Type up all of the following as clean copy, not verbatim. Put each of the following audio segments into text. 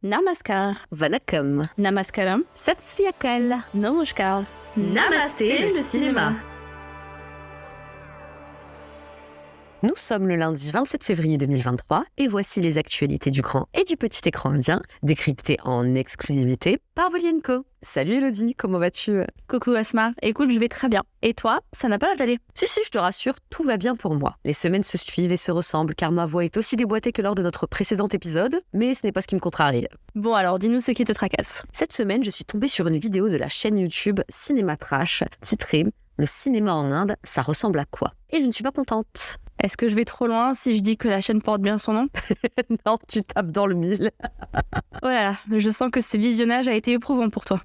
Namaskar. Vanakkam. Namaskaram. Sat Sri Akal. Namaskar. Namasté le cinéma. Nous sommes le lundi 27 février 2023 et voici les actualités du grand et du petit écran indien, décryptées en exclusivité par Bolly & Co. Salut Elodie, comment vas-tu ? Coucou Asma, écoute, je vais très bien. Et toi, ça n'a pas l'air d'aller ? Si, je te rassure, tout va bien pour moi. Les semaines se suivent et se ressemblent car ma voix est aussi déboîtée que lors de notre précédent épisode, mais ce n'est pas ce qui me contrarie. Bon alors, dis-nous ce qui te tracasse. Cette semaine, je suis tombée sur une vidéo de la chaîne YouTube Cinéma Trash titrée « Le cinéma en Inde, ça ressemble à quoi ?» Et je ne suis pas contente. Est-ce que je vais trop loin si je dis que la chaîne porte bien son nom ? Non, tu tapes dans le mille. Oh là là, je sens que ce visionnage a été éprouvant pour toi.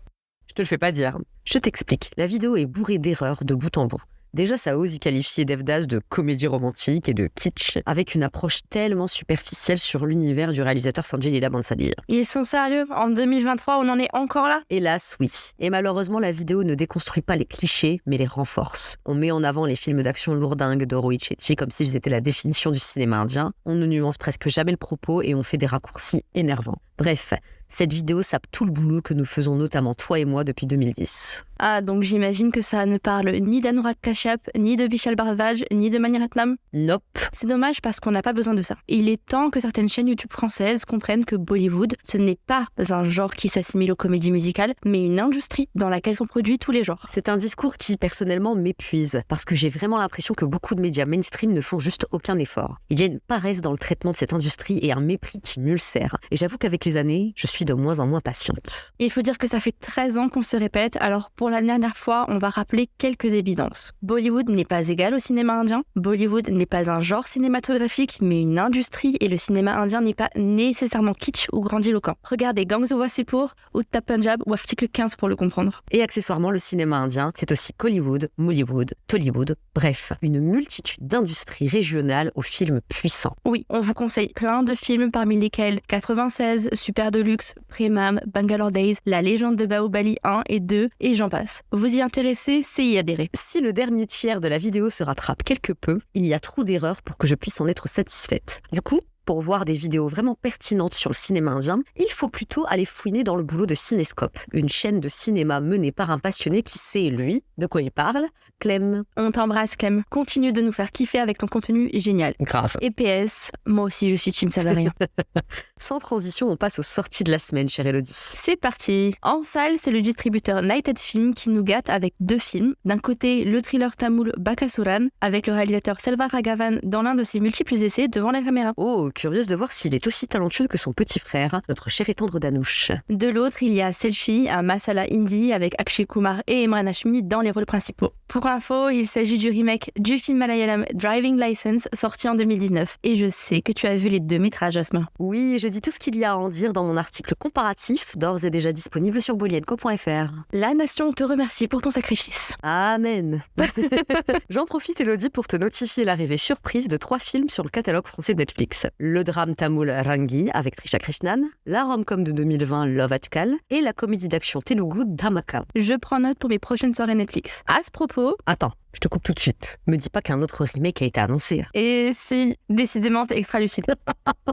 Je te le fais pas dire. Je t'explique. La vidéo est bourrée d'erreurs de bout en bout. Déjà, ça ose y qualifier Devdas de comédie romantique et de kitsch, avec une approche tellement superficielle sur l'univers du réalisateur Sanjay Leela Bhansali. Ils sont sérieux ? En 2023, on en est encore là ? Hélas, oui. Et malheureusement, la vidéo ne déconstruit pas les clichés, mais les renforce. On met en avant les films d'action lourdingues de Rohit Shetty comme s'ils étaient la définition du cinéma indien. On ne nuance presque jamais le propos et on fait des raccourcis énervants. Bref, cette vidéo sape tout le boulot que nous faisons notamment toi et moi depuis 2010. Ah, donc j'imagine que ça ne parle ni d'Anurag Kashyap, ni de Vishal Bharadwaj, ni de Mani Ratnam. Nope. C'est dommage parce qu'on n'a pas besoin de ça. Il est temps que certaines chaînes YouTube françaises comprennent que Bollywood, ce n'est pas un genre qui s'assimile aux comédies musicales, mais une industrie dans laquelle sont produits tous les genres. C'est un discours qui, personnellement, m'épuise, parce que j'ai vraiment l'impression que beaucoup de médias mainstream ne font juste aucun effort. Il y a une paresse dans le traitement de cette industrie et un mépris qui m'ulcère. Et j'avoue qu'avec les années, je suis de moins en moins patiente. Il faut dire que ça fait 13 ans qu'on se répète, alors pour la dernière fois, on va rappeler quelques évidences. Bollywood n'est pas égal au cinéma indien. Bollywood n'est pas un genre cinématographique, mais une industrie, et le cinéma indien n'est pas nécessairement kitsch ou grandiloquent. Regardez Gangs of Wasseypur, Uttar Punjab ou Article 15 pour le comprendre. Et accessoirement, le cinéma indien, c'est aussi Kollywood, Mollywood, Tollywood, bref, une multitude d'industries régionales aux films puissants. Oui, on vous conseille plein de films parmi lesquels 96, Super Deluxe, Premam, Bangalore Days, La légende de Bahubali 1 et 2, et j'en passe. Vous y intéressez, c'est y adhérer. Si le dernier tiers de la vidéo se rattrape quelque peu, il y a trop d'erreurs pour que je puisse en être satisfaite. Du coup, pour voir des vidéos vraiment pertinentes sur le cinéma indien, il faut plutôt aller fouiner dans le boulot de Cinescope, une chaîne de cinéma menée par un passionné qui sait, lui, de quoi il parle, Clem. On t'embrasse, Clem. Continue de nous faire kiffer avec ton contenu génial. Grave. Et PS, moi aussi je suis team Savarien. Sans transition, on passe aux sorties de la semaine, chère Elodie. C'est parti. En salle, c'est le distributeur Nighted Film qui nous gâte avec 2 films. D'un côté, le thriller tamoul Bakasuran, avec le réalisateur Selva Raghavan dans l'un de ses multiples essais devant la caméra. Oh, curieuse de voir s'il est aussi talentueux que son petit frère, notre cher et tendre Dhanush. De l'autre, il y a Selfie, un masala hindi avec Akshay Kumar et Imran Hashmi dans les rôles principaux. Pour info, il s'agit du remake du film malayalam Driving License, sorti en 2019. Et je sais que tu as vu les 2 métrages, Asma. Oui, je dis tout ce qu'il y a à en dire dans mon article comparatif, d'ores et déjà disponible sur bolyenco.fr. La nation te remercie pour ton sacrifice. Amen. J'en profite, Elodie, pour te notifier l'arrivée surprise de 3 films sur le catalogue français de Netflix. Le drame tamoul Rangi avec Trisha Krishnan, la rom-com de 2020 Love Atkal et la comédie d'action telugu Dhamaka. Je prends note pour mes prochaines soirées Netflix. À ce propos... Attends, je te coupe tout de suite. Me dis pas qu'un autre remake a été annoncé. Et si, décidément, t'es extra lucide.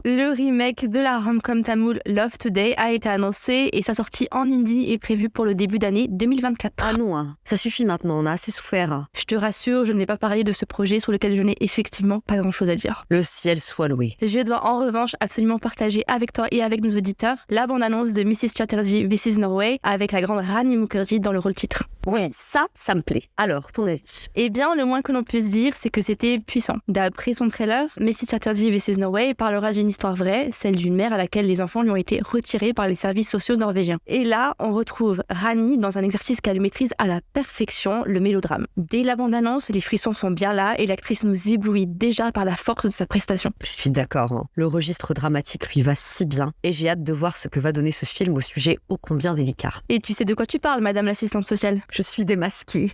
Le remake de la rom-com tamoul Love Today a été annoncé et sa sortie en hindi est prévue pour le début d'année 2024. Ah non, hein. Ça suffit maintenant, on a assez souffert. Je te rassure, je ne vais pas parler de ce projet sur lequel je n'ai effectivement pas grand-chose à dire. Le ciel soit loué. Je dois en revanche absolument partager avec toi et avec nos auditeurs la bande-annonce de Mrs. Chatterjee This is Norway avec la grande Rani Mukherjee dans le rôle titre. Oui, ça me plaît. Alors, ton avis ? Eh bien, le moins que l'on puisse dire, c'est que c'était puissant. D'après son trailer, Mrs. Chatterjee This is Norway parlera d'une histoire vraie, celle d'une mère à laquelle les enfants lui ont été retirés par les services sociaux norvégiens. Et là, on retrouve Rani dans un exercice qu'elle maîtrise à la perfection, le mélodrame. Dès la bande-annonce, les frissons sont bien là et l'actrice nous éblouit déjà par la force de sa prestation. Je suis d'accord, hein. Le registre dramatique lui va si bien et j'ai hâte de voir ce que va donner ce film au sujet ô combien délicat. Et tu sais de quoi tu parles, madame l'assistante sociale ? Je suis démasquée.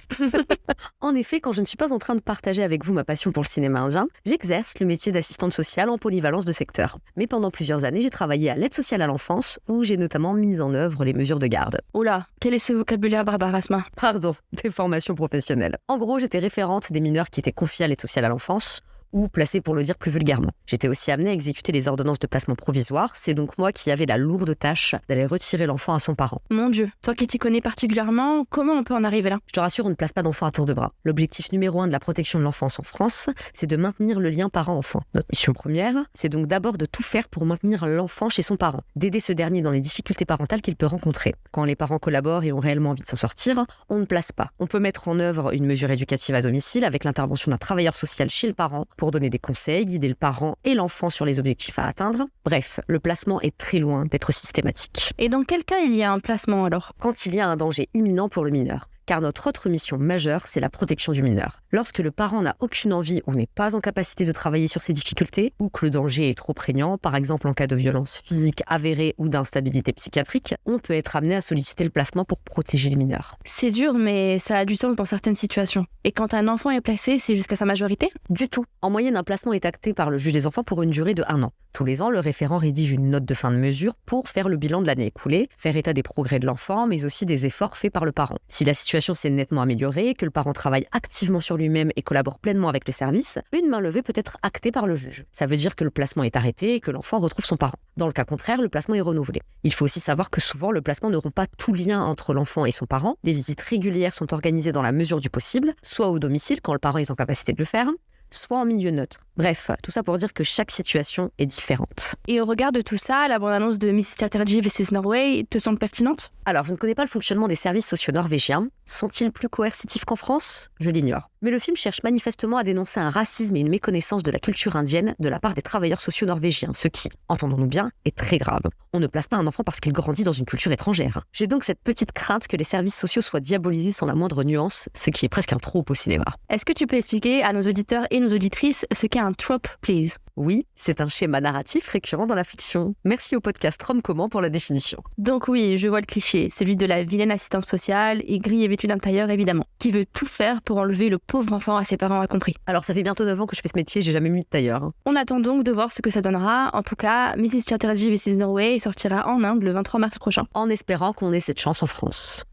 En effet, quand je ne suis pas en train de partager avec vous ma passion pour le cinéma indien, j'exerce le métier d'assistante sociale en polyvalence de secteur. Mais pendant plusieurs années, j'ai travaillé à l'aide sociale à l'enfance, où j'ai notamment mis en œuvre les mesures de garde. Oula, quel est ce vocabulaire barbare, Asma ? Pardon, des formations professionnelles. En gros, j'étais référente des mineurs qui étaient confiés à l'aide sociale à l'enfance, ou placé pour le dire plus vulgairement. J'étais aussi amenée à exécuter les ordonnances de placement provisoire, c'est donc moi qui avais la lourde tâche d'aller retirer l'enfant à son parent. Mon Dieu, toi qui t'y connais particulièrement, comment on peut en arriver là? Je te rassure, on ne place pas d'enfant à tour de bras. L'objectif numéro 1 de la protection de l'enfance en France, c'est de maintenir le lien parent-enfant. Notre mission première, c'est donc d'abord de tout faire pour maintenir l'enfant chez son parent, d'aider ce dernier dans les difficultés parentales qu'il peut rencontrer. Quand les parents collaborent et ont réellement envie de s'en sortir, on ne place pas. On peut mettre en œuvre une mesure éducative à domicile avec l'intervention d'un travailleur social chez le parent pour donner des conseils, guider le parent et l'enfant sur les objectifs à atteindre. Bref, le placement est très loin d'être systématique. Et dans quel cas il y a un placement alors? Quand il y a un danger imminent pour le mineur. Car notre autre mission majeure, c'est la protection du mineur. Lorsque le parent n'a aucune envie ou n'est pas en capacité de travailler sur ses difficultés, ou que le danger est trop prégnant, par exemple en cas de violence physique avérée ou d'instabilité psychiatrique, on peut être amené à solliciter le placement pour protéger le mineur. C'est dur, mais ça a du sens dans certaines situations. Et quand un enfant est placé, c'est jusqu'à sa majorité? Du tout. En moyenne, un placement est acté par le juge des enfants pour une durée de 1 an. Tous les ans, le référent rédige une note de fin de mesure pour faire le bilan de l'année écoulée, faire état des progrès de l'enfant, mais aussi des efforts faits par le parent. Si la situation s'est nettement améliorée, que le parent travaille activement sur lui-même et collabore pleinement avec le service, une main levée peut être actée par le juge. Ça veut dire que le placement est arrêté et que l'enfant retrouve son parent. Dans le cas contraire, le placement est renouvelé. Il faut aussi savoir que souvent, le placement ne rompt pas tout lien entre l'enfant et son parent. Des visites régulières sont organisées dans la mesure du possible, soit au domicile quand le parent est en capacité de le faire, soit en milieu neutre. Bref, tout ça pour dire que chaque situation est différente. Et au regard de tout ça, la bande-annonce de Mrs. Chatterjee vs Norway te semble pertinente? Alors, je ne connais pas le fonctionnement des services sociaux norvégiens. Sont-ils plus coercitifs qu'en France? Je l'ignore. Mais le film cherche manifestement à dénoncer un racisme et une méconnaissance de la culture indienne de la part des travailleurs sociaux norvégiens, ce qui, entendons-nous bien, est très grave. On ne place pas un enfant parce qu'il grandit dans une culture étrangère. J'ai donc cette petite crainte que les services sociaux soient diabolisés sans la moindre nuance, ce qui est presque un trope au cinéma. Est-ce que tu peux expliquer à nos auditeurs et nos auditrices ce qu'est un trope, please? Oui, c'est un schéma narratif récurrent dans la fiction. Merci au podcast Rom-Comment pour la définition. Donc oui, je vois le cliché, celui de la vilaine assistante sociale, aigrie et vêtue d'intérieur évidemment, qui veut tout faire pour enlever le pauvre enfant à ses parents incompris. Alors ça fait bientôt 9 ans que je fais ce métier, j'ai jamais mis de tailleur. On attend donc de voir ce que ça donnera. En tout cas, Mrs. Chatterjee vs Norway sortira en Inde le 23 mars prochain. En espérant qu'on ait cette chance en France.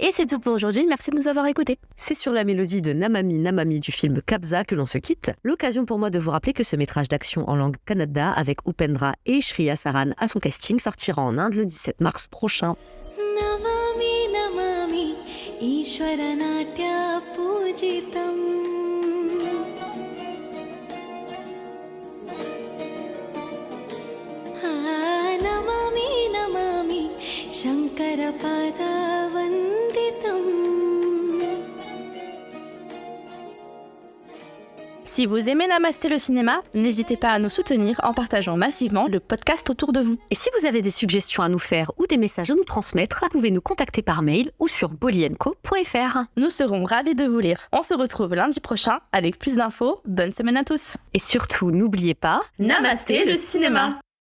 Et c'est tout pour aujourd'hui, merci de nous avoir écoutés. C'est sur la mélodie de Namami Namami du film Kabza que l'on se quitte. L'occasion pour moi de vous rappeler que ce métrage d'action en langue kannada avec Upendra et Shriya Saran à son casting sortira en Inde le 17 mars prochain. Namami Namami Ishwaranatya Pujitam Namami Namami Shankara Pada Vanditam. Si vous aimez Namasté le cinéma, n'hésitez pas à nous soutenir en partageant massivement le podcast autour de vous. Et si vous avez des suggestions à nous faire ou des messages à nous transmettre, vous pouvez nous contacter par mail ou sur bolienco.fr. Nous serons ravis de vous lire. On se retrouve lundi prochain avec plus d'infos. Bonne semaine à tous. Et surtout, n'oubliez pas, Namasté le cinéma.